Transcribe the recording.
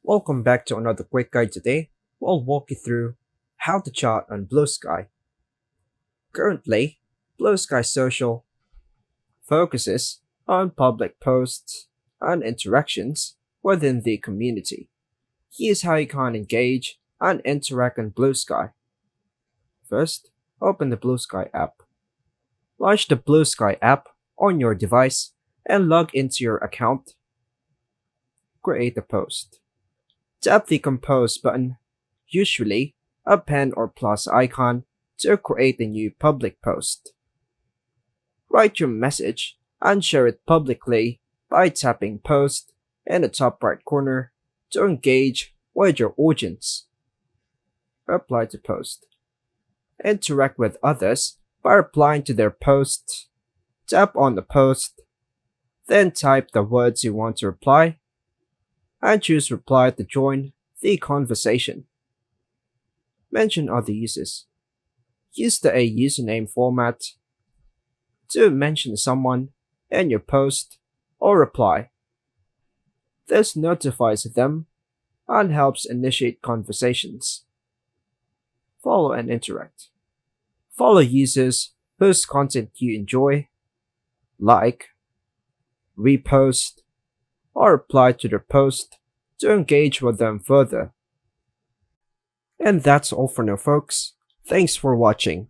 Welcome back to another quick guide today. We'll walk you through how to chat on Bluesky. Currently, Bluesky Social focuses on public posts and interactions within the community. Here's how you can engage and interact on Bluesky. First, open the Bluesky app. Launch the Bluesky app on your device and log into your account. Create a post. Tap the Compose button, usually a pen or plus icon, to create a new public post. Write your message and share it publicly by tapping Post in the top right corner to engage with your audience. Reply to post. Interact with others by replying to their posts. Tap on the post, then type the words you want to reply, and choose Reply to join the conversation. Mention other users. Use the A username format to mention someone in your post or reply. This notifies them and helps initiate conversations. Follow and interact. Follow users whose content you enjoy, like, repost, or reply to their post to engage with them further. And that's all for now, folks. Thanks for watching.